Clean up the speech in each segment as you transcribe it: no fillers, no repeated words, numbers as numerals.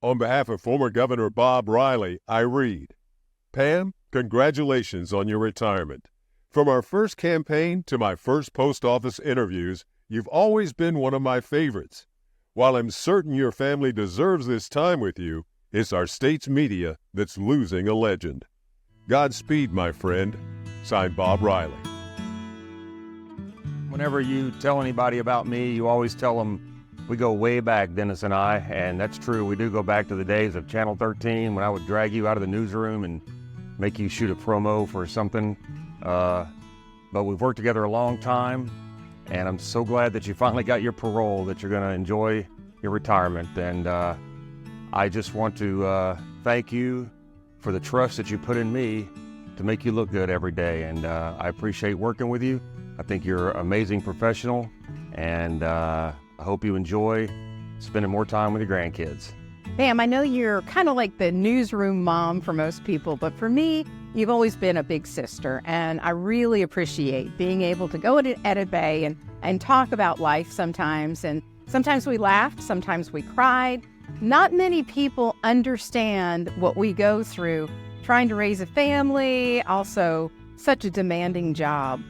On behalf of former Governor Bob Riley, I read, Pam, congratulations on your retirement. From our first campaign to my first post office interviews, you've always been one of my favorites. While I'm certain your family deserves this time with you, it's our state's media that's losing a legend. Godspeed, my friend. Signed, Bob Riley. Whenever you tell anybody about me, you always tell them we go way back, Dennis and I, and that's true. We do go back to the days of Channel 13 when I would drag you out of the newsroom and make you shoot a promo for something. But we've worked together a long time, and I'm so glad that you finally got your parole, that you're going to enjoy your retirement. And I just want to thank you for the trust that you put in me to make you look good every day. And I appreciate working with you. I think you're an amazing professional, and I hope you enjoy spending more time with your grandkids. Pam, I know you're kind of like the newsroom mom for most people, but for me, you've always been a big sister, and I really appreciate being able to go at Edit Bay and talk about life sometimes. And sometimes we laughed, sometimes we cried. Not many people understand what we go through trying to raise a family, also such a demanding job.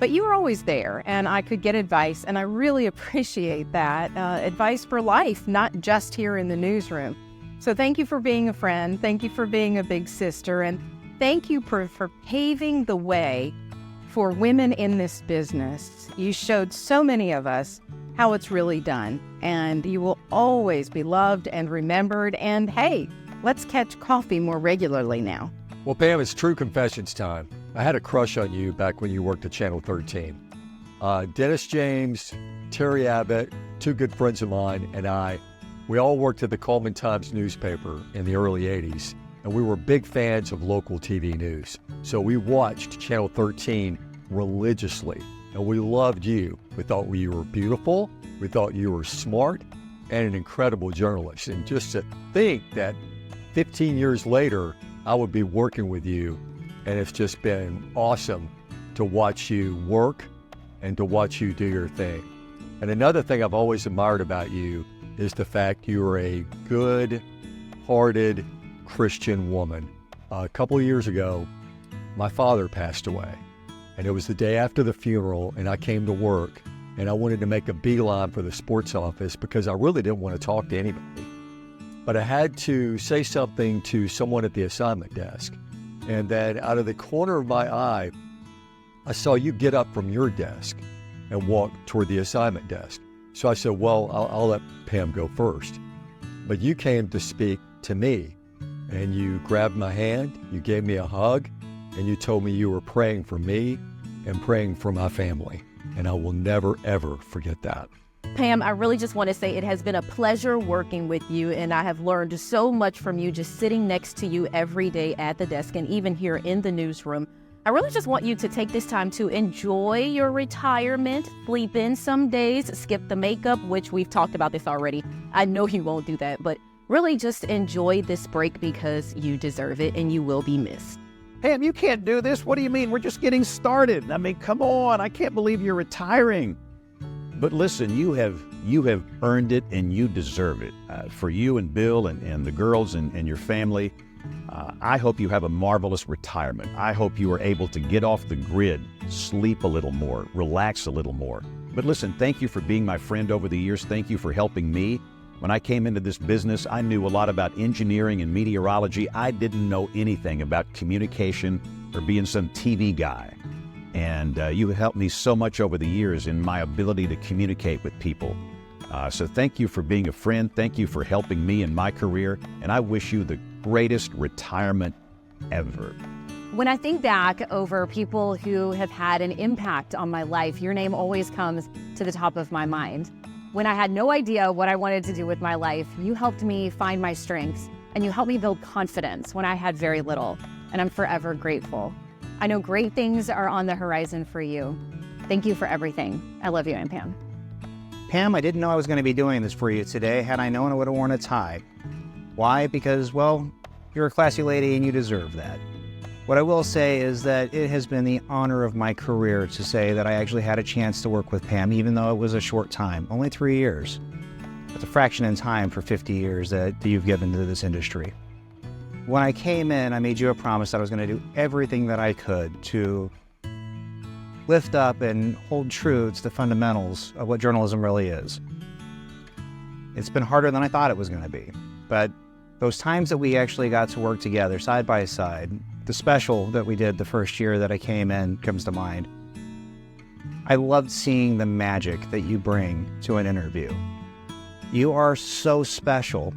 But you were always there, and I could get advice, and I really appreciate that. Advice for life, not just here in the newsroom. So thank you for being a friend. Thank you for being a big sister. And thank you for paving the way for women in this business. You showed so many of us how it's really done. And you will always be loved and remembered. And hey, let's catch coffee more regularly now. Well, Pam, it's true confessions time. I had a crush on you back when you worked at Channel 13. Dennis James, Terry Abbott, two good friends of mine, and I, we all worked at the Coleman Times newspaper in the early 80s, and we were big fans of local TV news. So we watched Channel 13 religiously, and we loved you. We thought you were beautiful, we thought you were smart, and an incredible journalist. And just to think that 15 years later, I would be working with you, and it's just been awesome to watch you work and to watch you do your thing. And another thing I've always admired about you is the fact you are a good-hearted Christian woman. A couple of years ago, my father passed away, and it was the day after the funeral, and I came to work, and I wanted to make a beeline for the sports office because I really didn't want to talk to anybody. But I had to say something to someone at the assignment desk. And then out of the corner of my eye, I saw you get up from your desk and walk toward the assignment desk. So I said, well, I'll let Pam go first. But you came to speak to me, and you grabbed my hand, you gave me a hug, and you told me you were praying for me and praying for my family. And I will never, ever forget that. Pam, I really just want to say it has been a pleasure working with you, and I have learned so much from you just sitting next to you every day at the desk and even here in the newsroom. I really just want you to take this time to enjoy your retirement, sleep in some days, skip the makeup, which we've talked about this already. I know you won't do that, but really just enjoy this break because you deserve it and you will be missed. Pam, you can't do this. What do you mean? We're just getting started. I mean, come on. I can't believe you're retiring. But listen, you have earned it and you deserve it. For you and Bill and the girls and your family, I hope you have a marvelous retirement. I hope you are able to get off the grid, sleep a little more, relax a little more. But listen, thank you for being my friend over the years. Thank you for helping me. When I came into this business, I knew a lot about engineering and meteorology. I didn't know anything about communication or being some TV guy. And you have helped me so much over the years in my ability to communicate with people. So thank you for being a friend. Thank you for helping me in my career. And I wish you the greatest retirement ever. When I think back over people who have had an impact on my life, your name always comes to the top of my mind. When I had no idea what I wanted to do with my life, you helped me find my strengths, and you helped me build confidence when I had very little, and I'm forever grateful. I know great things are on the horizon for you. Thank you for everything. I love you, Aunt Pam. Pam, I didn't know I was going to be doing this for you today. Had I known, I would have worn a tie. Why? Because, well, you're a classy lady and you deserve that. What I will say is that it has been the honor of my career to say that I actually had a chance to work with Pam, even though it was a short time, only 3 years. It's a fraction in time for 50 years that you've given to this industry. When I came in, I made you a promise that I was going to do everything that I could to lift up and hold true to the fundamentals of what journalism really is. It's been harder than I thought it was going to be, but those times that we actually got to work together side by side, the special that we did the first year that I came in comes to mind. I loved seeing the magic that you bring to an interview. You are so special.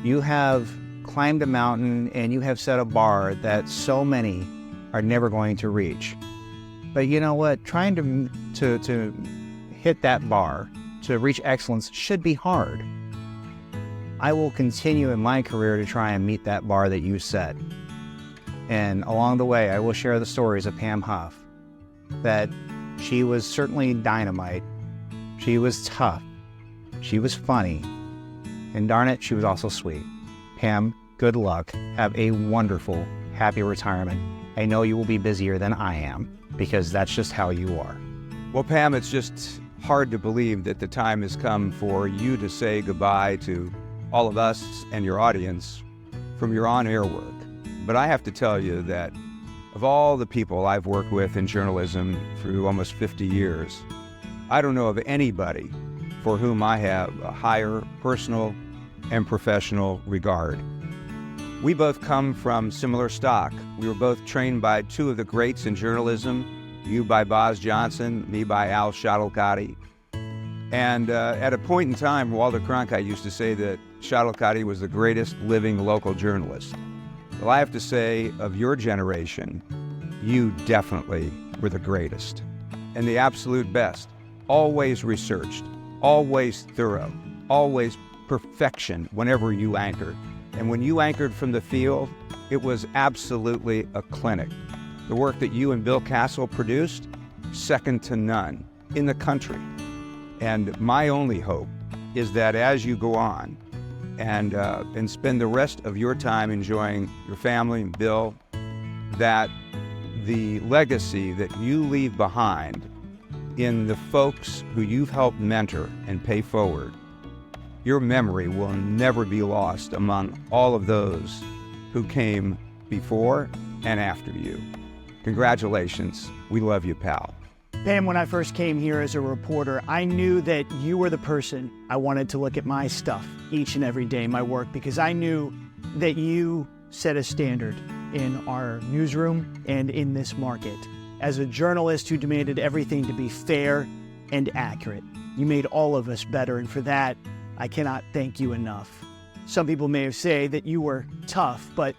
You have climbed a mountain and you have set a bar that so many are never going to reach. But you know what? Trying to hit that bar, to reach excellence, should be hard. I will continue in my career to try and meet that bar that you set. And along the way, I will share the stories of Pam Huff, that she was certainly dynamite. She was tough. She was funny. And darn it, she was also sweet. Pam, good luck. Have a wonderful, happy retirement. I know you will be busier than I am, because that's just how you are. Well, Pam, it's just hard to believe that the time has come for you to say goodbye to all of us and your audience from your on-air work. But I have to tell you that of all the people I've worked with in journalism through almost 50 years, I don't know of anybody for whom I have a higher personal and professional regard. We both come from similar stock. We were both trained by two of the greats in journalism, you by Boz Johnson, me by Al Shuttlecotty. And at a point in time, Walter Cronkite used to say that Shuttlecotty was the greatest living local journalist. Well, I have to say, of your generation, you definitely were the greatest and the absolute best. Always researched, always thorough, always perfection whenever you anchored. And when you anchored from the field, it was absolutely a clinic. The work that you and Bill Castle produced, second to none in the country. And my only hope is that as you go on and spend the rest of your time enjoying your family and Bill, that the legacy that you leave behind in the folks who you've helped mentor and pay forward, your memory will never be lost among all of those who came before and after you. Congratulations. We love you, pal. Pam, when I first came here as a reporter, I knew that you were the person I wanted to look at my stuff each and every day, my work, because I knew that you set a standard in our newsroom and in this market. As a journalist who demanded everything to be fair and accurate, you made all of us better, and for that, I cannot thank you enough. Some people may have said that you were tough, but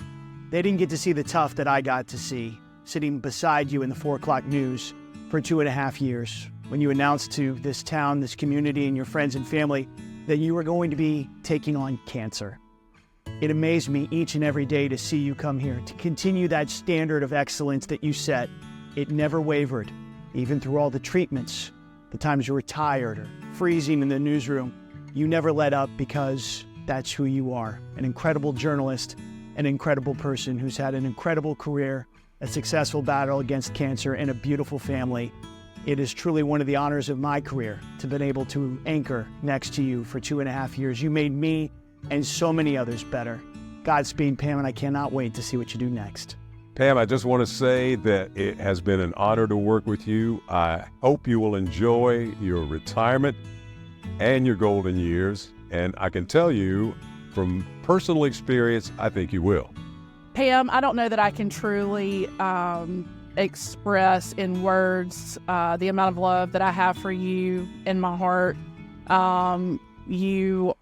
they didn't get to see the tough that I got to see, sitting beside you in the 4 o'clock news for 2.5 years, when you announced to this town, this community, and your friends and family that you were going to be taking on cancer. It amazed me each and every day to see you come here, to continue that standard of excellence that you set. It never wavered, even through all the treatments, the times you were tired or freezing in the newsroom. You never let up, because that's who you are, an incredible journalist, an incredible person who's had an incredible career, a successful battle against cancer, and a beautiful family. It is truly one of the honors of my career to have been able to anchor next to you for 2.5 years. You made me and so many others better. Godspeed, Pam, and I cannot wait to see what you do next. Pam, I just want to say that it has been an honor to work with you. I hope you will enjoy your retirement and your golden years. And I can tell you from personal experience, I think you will. Pam, I don't know that I can truly express in words the amount of love that I have for you in my heart. You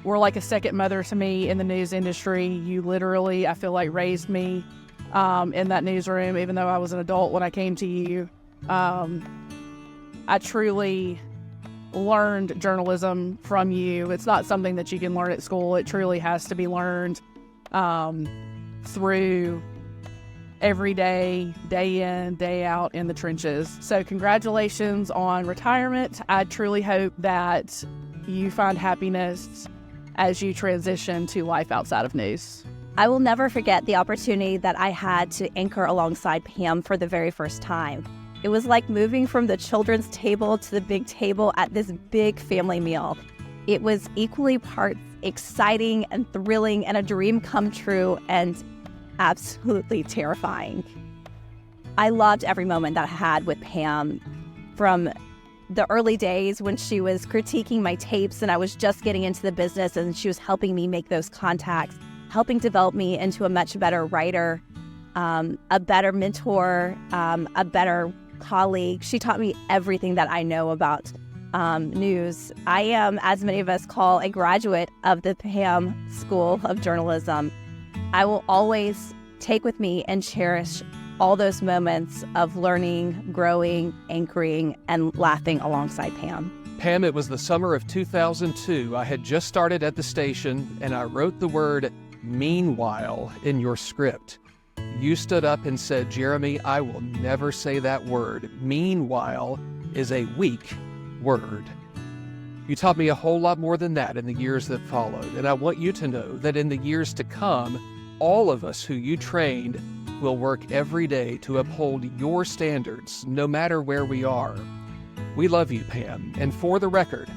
were like a second mother to me in the news industry. You literally, I feel like, raised me in that newsroom, even though I was an adult when I came to you. I truly learned journalism from you. It's not something that you can learn at school. It truly has to be learned through every day, day in, day out in the trenches. So congratulations on retirement. I truly hope that you find happiness as you transition to life outside of news. I will never forget the opportunity that I had to anchor alongside Pam for the very first time. It was like moving from the children's table to the big table at this big family meal. It was equally parts exciting and thrilling and a dream come true and absolutely terrifying. I loved every moment that I had with Pam, from the early days when she was critiquing my tapes and I was just getting into the business, and she was helping me make those contacts, helping develop me into a much better writer, a better mentor, a better colleague. She taught me everything that I know about news. I am, as many of us call, a graduate of the Pam School of Journalism. I will always take with me and cherish all those moments of learning, growing, anchoring, and laughing alongside Pam. Pam, it was the summer of 2002. I had just started at the station, and I wrote the word "meanwhile" in your script. You stood up and said, "Jeremy, I will never say that word. Meanwhile is a weak word." You taught me a whole lot more than that in the years that followed, and I want you to know that in the years to come, all of us who you trained will work every day to uphold your standards, no matter where we are. We love you, Pam, and for the record,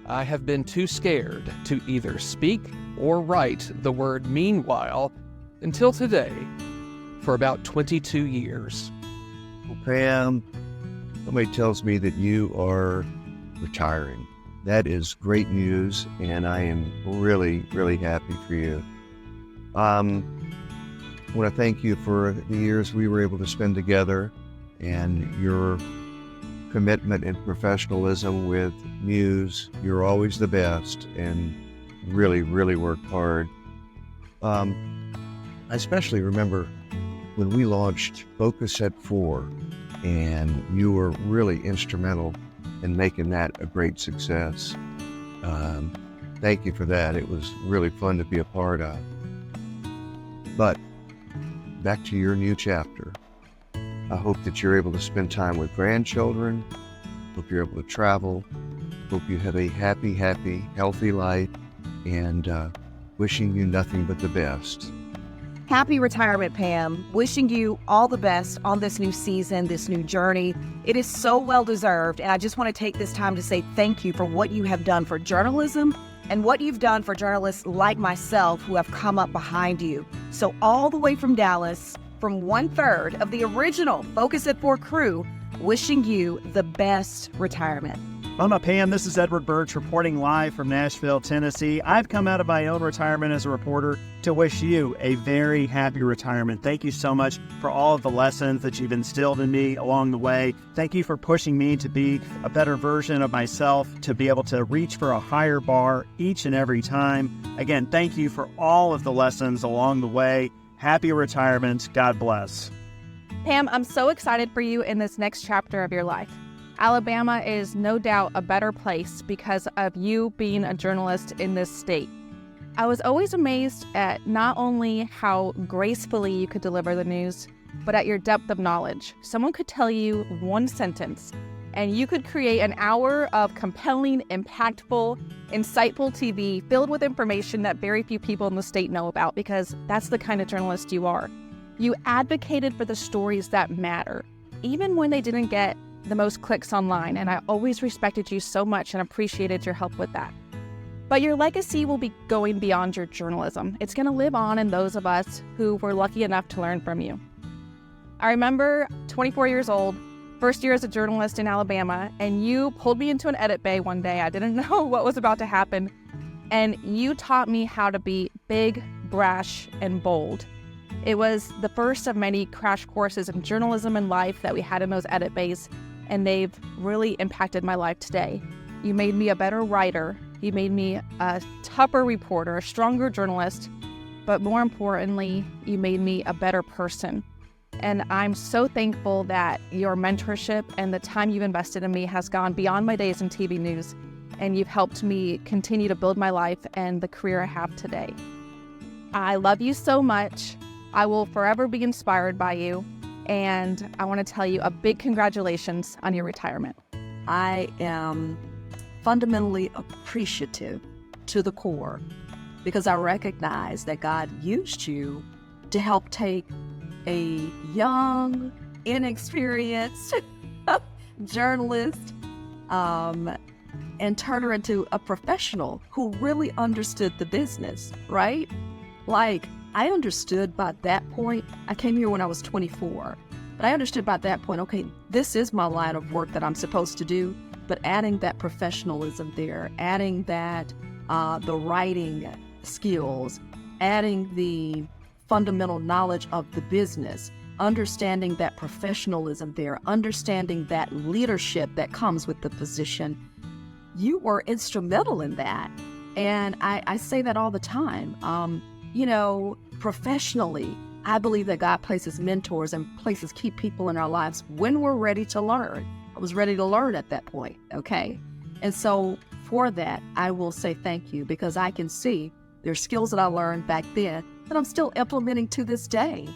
I have been too scared to either speak or write the word "meanwhile" until today for about 22 years. Well, Pam, somebody tells me that you are retiring. That is great news, and I am really, really happy for you. I want to thank you for the years we were able to spend together and your commitment and professionalism with news. You're always the best and really, really worked hard. I especially remember when we launched Focus at 4, and you were really instrumental in making that a great success. Thank you for that. It was really fun to be a part of. But back to your new chapter. I hope that you're able to spend time with grandchildren. Hope you're able to travel. Hope you have a happy, healthy life, and wishing you nothing but the best. Happy retirement, Pam. Wishing you all the best on this new season, this new journey. It is so well deserved, and I just want to take this time to say thank you for what you have done for journalism and what you've done for journalists like myself who have come up behind you. So all the way from Dallas, from 1/3 of the original Focus at 4 crew, wishing you the best retirement. Mama Pam, this is Edward Birch reporting live from Nashville, Tennessee. I've come out of my own retirement as a reporter to wish you a very happy retirement. Thank you so much for all of the lessons that you've instilled in me along the way. Thank you for pushing me to be a better version of myself, to be able to reach for a higher bar each and every time. Again, thank you for all of the lessons along the way. Happy retirement. God bless. Pam, I'm so excited for you in this next chapter of your life. Alabama is no doubt a better place because of you being a journalist in this state. I was always amazed at not only how gracefully you could deliver the news, but at your depth of knowledge. Someone could tell you one sentence, and you could create an hour of compelling, impactful, insightful TV filled with information that very few people in the state know about, because that's the kind of journalist you are. You advocated for the stories that matter, even when they didn't get the most clicks online, and I always respected you so much and appreciated your help with that. But your legacy will be going beyond your journalism. It's going to live on in those of us who were lucky enough to learn from you. I remember 24 years old, first year as a journalist in Alabama, and you pulled me into an edit bay one day. I didn't know what was about to happen, and you taught me how to be big, brash, and bold. It was the first of many crash courses in journalism and life that we had in those edit bays, and they've really impacted my life today. You made me a better writer. You made me a tougher reporter, a stronger journalist, but more importantly, you made me a better person. And I'm so thankful that your mentorship and the time you've invested in me has gone beyond my days in TV news, and you've helped me continue to build my life and the career I have today. I love you so much. I will forever be inspired by you. And I want to tell you a big congratulations on your retirement. I am fundamentally appreciative to the core because I recognize that God used you to help take a young, inexperienced journalist and turn her into a professional who really understood the business, right? Like, I understood by that point, I came here when I was 24, but I understood by that point, okay, this is my line of work that I'm supposed to do, but adding that professionalism there, adding that the writing skills, adding the fundamental knowledge of the business, understanding that professionalism there, understanding that leadership that comes with the position. You were instrumental in that. And I say that all the time. Professionally, I believe that God places mentors and places key people in our lives when we're ready to learn. I was ready to learn at that point, okay? And so for that, I will say thank you, because I can see there's skills that I learned back then that I'm still implementing to this day.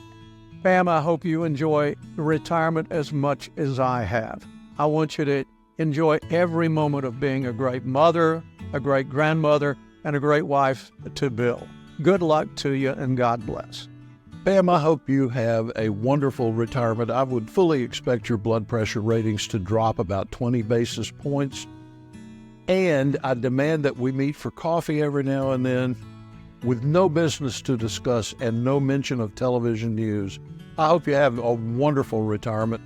Pam, I hope you enjoy retirement as much as I have. I want you to enjoy every moment of being a great mother, a great grandmother, and a great wife to Bill. Good luck to you, and God bless. Pam, I hope you have a wonderful retirement. I would fully expect your blood pressure ratings to drop about 20 basis points. And I demand that we meet for coffee every now and then with no business to discuss and no mention of television news. I hope you have a wonderful retirement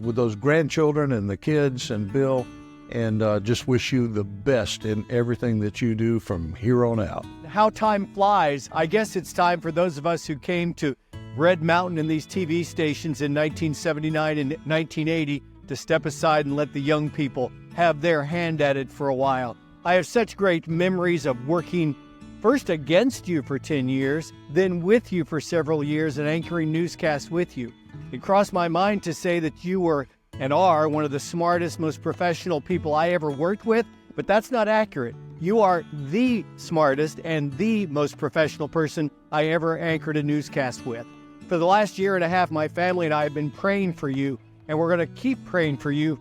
with those grandchildren and the kids and Bill, and just wish you the best in everything that you do from here on out. How time flies. I guess it's time for those of us who came to Red Mountain and these TV stations in 1979 and 1980 to step aside and let the young people have their hand at it for a while. I have such great memories of working first against you for 10 years, then with you for several years and anchoring newscasts with you. It crossed my mind to say that you were and are one of the smartest, most professional people I ever worked with, but that's not accurate. You are the smartest and the most professional person I ever anchored a newscast with. For the last year and a half, my family and I have been praying for you, and we're going to keep praying for you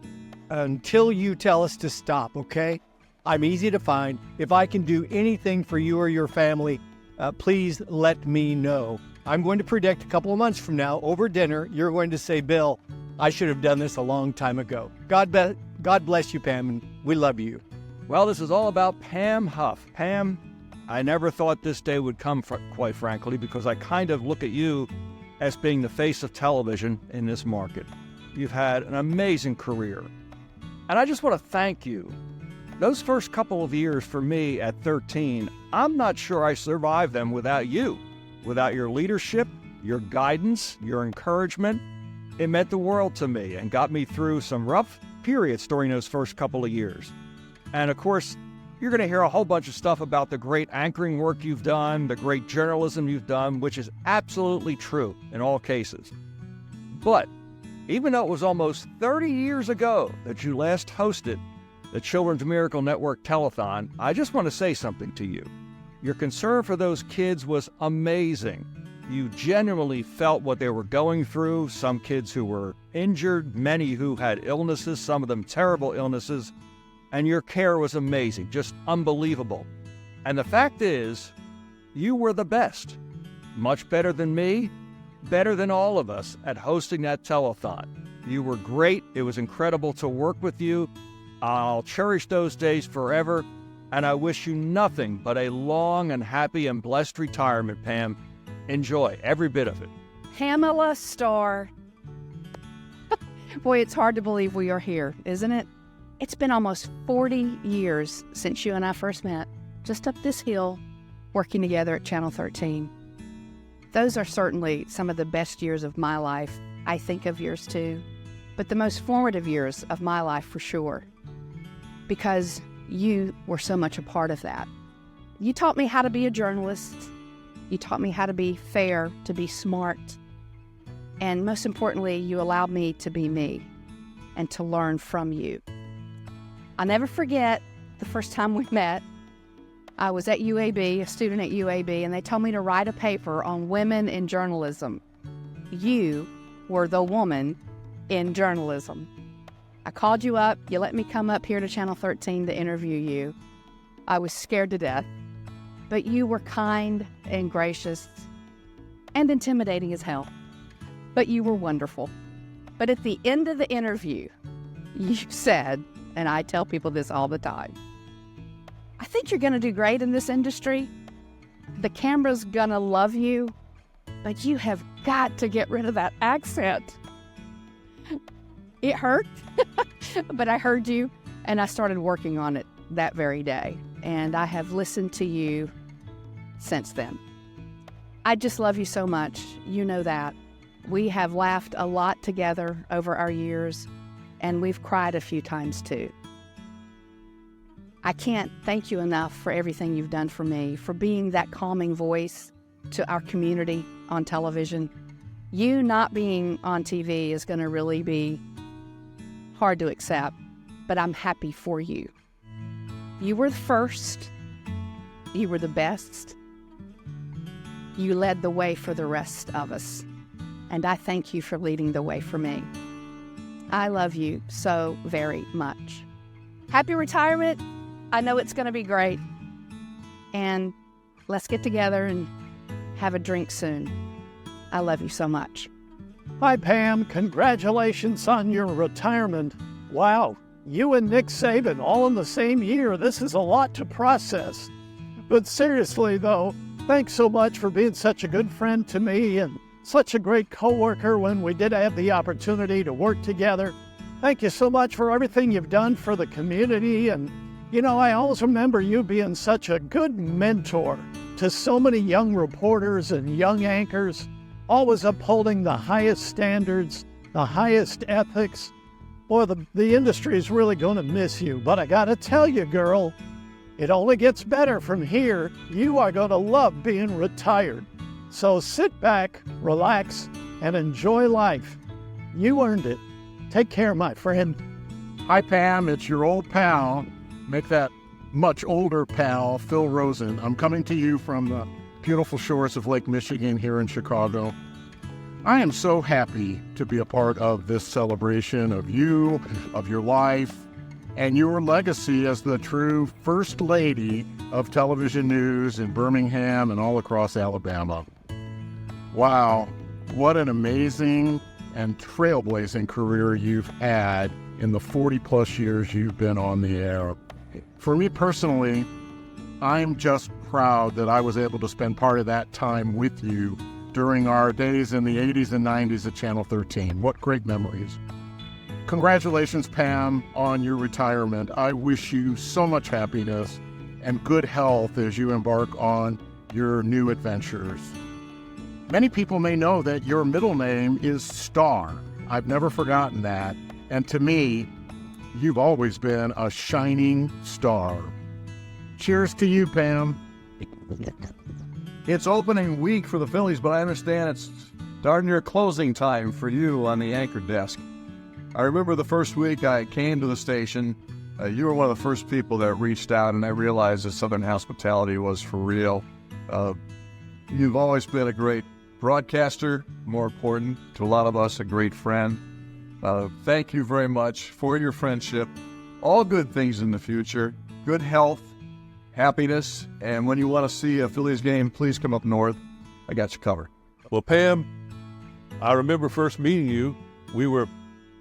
until you tell us to stop, okay? I'm easy to find. If I can do anything for you or your family, please let me know. I'm going to predict a couple of months from now, over dinner, you're going to say, Bill, I should have done this a long time ago. God bless you, Pam, and we love you. Well, this is all about Pam Huff. Pam, I never thought this day would come, quite frankly, because I kind of look at you as being the face of television in this market. You've had an amazing career. And I just want to thank you. Those first couple of years for me at 13, I'm not sure I survived them without you. Without your leadership, your guidance, your encouragement. It meant the world to me and got me through some rough periods during those first couple of years. And of course, you're going to hear a whole bunch of stuff about the great anchoring work you've done, the great journalism you've done, which is absolutely true in all cases. But even though it was almost 30 years ago that you last hosted the Children's Miracle Network Telethon, I just want to say something to you. Your concern for those kids was amazing. You genuinely felt what they were going through, some kids who were injured, many who had illnesses, some of them terrible illnesses, and your care was amazing, just unbelievable. And the fact is, you were the best, much better than me, better than all of us at hosting that telethon. You were great. It was incredible to work with you. I'll cherish those days forever, and I wish you nothing but a long and happy and blessed retirement, Pam. Enjoy every bit of it. Pamela Starr. Boy, it's hard to believe we are here, isn't it? It's been almost 40 years since you and I first met, just up this hill, working together at Channel 13. Those are certainly some of the best years of my life. I think of yours too, but the most formative years of my life for sure, because you were so much a part of that. You taught me how to be a journalist. You taught me how to be fair, to be smart, and most importantly, you allowed me to be me and to learn from you. I'll never forget the first time we met. I was at UAB, a student at UAB, and they told me to write a paper on women in journalism. You were the woman in journalism. I called you up. You let me come up here to Channel 13 to interview you. I was scared to death, but you were kind and gracious and intimidating as hell. But you were wonderful. But at the end of the interview, you said, and I tell people this all the time, I think you're going to do great in this industry. The camera's going to love you, but you have got to get rid of that accent. It hurt, but I heard you, and I started working on it that very day. And I have listened to you since then. I just love you so much. You know that. We have laughed a lot together over our years, and we've cried a few times too. I can't thank you enough for everything you've done for me, for being that calming voice to our community on television. You not being on TV is going to really be hard to accept, but I'm happy for you. You were the first. You were the best. You led the way for the rest of us, and I thank you for leading the way for me. I love you so very much. Happy retirement. I know it's going to be great. And let's get together and have a drink soon. I love you so much. Hi, Pam. Congratulations on your retirement. Wow, you and Nick Saban all in the same year. This is a lot to process. But seriously, though, thanks so much for being such a good friend to me and such a great coworker when we did have the opportunity to work together. Thank you so much for everything you've done for the community. And, you know, I always remember you being such a good mentor to so many young reporters and young anchors, always upholding the highest standards, the highest ethics. Boy, the industry is really going to miss you. But I got to tell you, girl, it only gets better from here. You are going to love being retired. So sit back, relax, and enjoy life. You earned it. Take care, my friend. Hi, Pam. It's your old pal. Make that much older pal, Phil Rosen. I'm coming to you from the beautiful shores of Lake Michigan here in Chicago. I am so happy to be a part of this celebration of you, of your life, and your legacy as the true First Lady of television news in Birmingham and all across Alabama. Wow, what an amazing and trailblazing career you've had in the 40-plus years you've been on the air. For me personally, I'm just proud that I was able to spend part of that time with you during our days in the 80s and 90s at Channel 13. What great memories. Congratulations, Pam, on your retirement. I wish you so much happiness and good health as you embark on your new adventures. Many people may know that your middle name is Star. I've never forgotten that. And to me, you've always been a shining star. Cheers to you, Pam. It's opening week for the Phillies, but I understand it's darn near closing time for you on the anchor desk. I remember the first week I came to the station, you were one of the first people that reached out, and I realized that Southern hospitality was for real. You've always been a great broadcaster, more important to a lot of us, a great friend. Thank you very much for your friendship. All good things in the future, good health, happiness, and when you want to see a Phillies game, please come up north. I got you covered. Well, Pam, I remember first meeting you. We were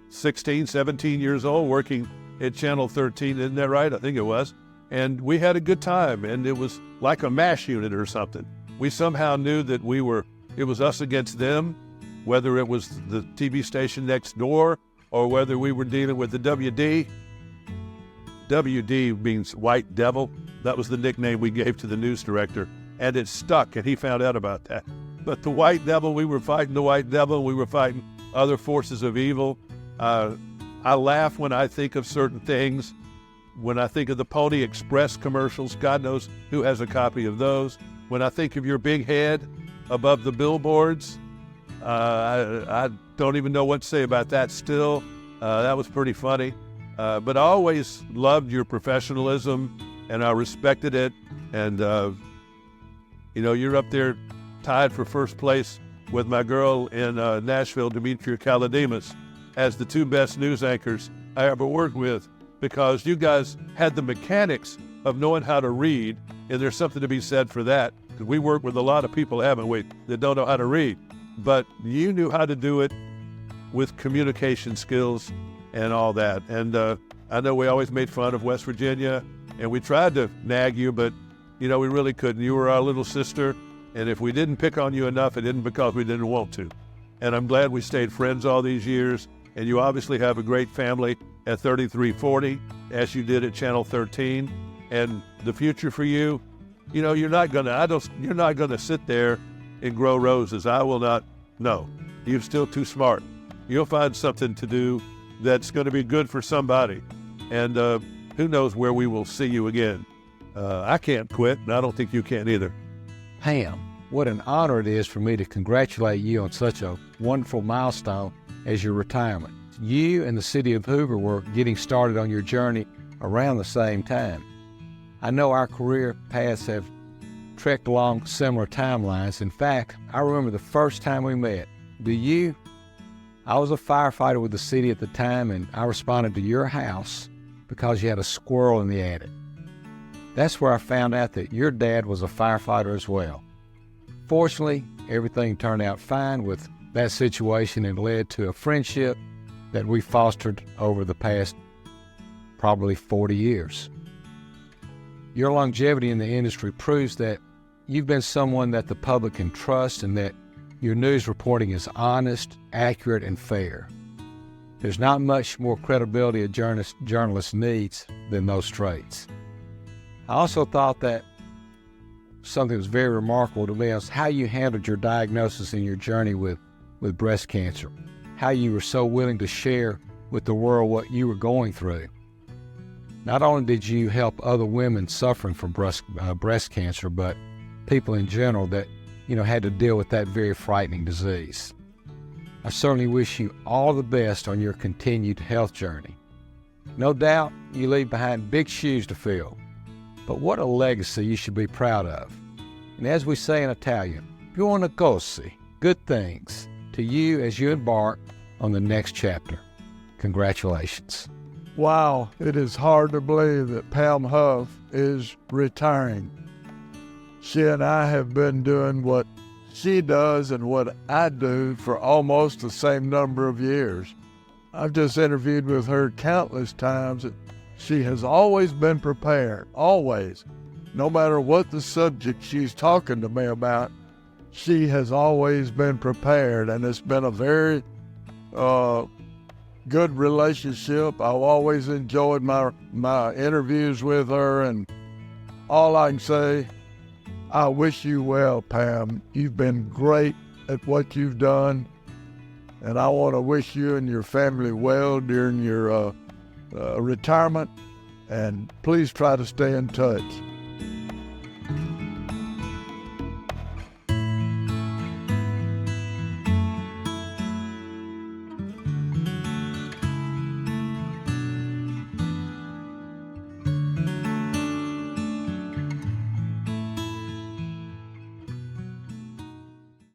16, 17 years old working at Channel 13, isn't that right? I think it was. And we had a good time, and it was like a MASH unit or something. We somehow knew that it was us against them, whether it was the TV station next door or whether we were dealing with the WD. WD means White Devil. That was the nickname we gave to the news director, and it stuck, and he found out about that. But the White Devil, we were fighting the White Devil. We were fighting other forces of evil. I laugh when I think of certain things. When I think of the Pony Express commercials, God knows who has a copy of those. When I think of your big head above the billboards, I don't even know what to say about that still. That was pretty funny. But I always loved your professionalism, and I respected it. And, you're up there tied for first place with my girl in Nashville, Demetria Kaladimas, as the two best news anchors I ever worked with, because you guys had the mechanics of knowing how to read, and there's something to be said for that, because we work with a lot of people, haven't we, that don't know how to read. But you knew how to do it with communication skills, and all that. And I know we always made fun of West Virginia, and we tried to nag you, but, we really couldn't. You were our little sister, and if we didn't pick on you enough, it isn't because we didn't want to. And I'm glad we stayed friends all these years, and you obviously have a great family at 3340, as you did at Channel 13. And the future for you, you're not gonna sit there and grow roses. I will not. No, you're still too smart. You'll find something to do that's going to be good for somebody. And who knows where we will see you again. I can't quit, and I don't think you can either. Pam, what an honor it is for me to congratulate you on such a wonderful milestone as your retirement. You and the city of Hoover were getting started on your journey around the same time. I know our career paths have trekked along similar timelines. In fact, I remember the first time we met. I was a firefighter with the city at the time, and I responded to your house because you had a squirrel in the attic. That's where I found out that your dad was a firefighter as well. Fortunately, everything turned out fine with that situation and led to a friendship that we fostered over the past probably 40 years. Your longevity in the industry proves that you've been someone that the public can trust and that your news reporting is honest, accurate, and fair. There's not much more credibility a journalist needs than those traits. I also thought that something that was very remarkable to me was how you handled your diagnosis and your journey with breast cancer, how you were so willing to share with the world what you were going through. Not only did you help other women suffering from breast cancer, but people in general that, had to deal with that very frightening disease. I certainly wish you all the best on your continued health journey. No doubt you leave behind big shoes to fill, but what a legacy you should be proud of. And as we say in Italian, buone cose, good things, to you as you embark on the next chapter. Congratulations. Wow, it is hard to believe that Pam Huff is retiring. She and I have been doing what she does and what I do for almost the same number of years. I've just interviewed with her countless times. She has always been prepared, always. No matter what the subject she's talking to me about, she has always been prepared, and it's been a very good relationship. I've always enjoyed my interviews with her, and all I can say, I wish you well, Pam. You've been great at what you've done, and I want to wish you and your family well during your retirement, and please try to stay in touch.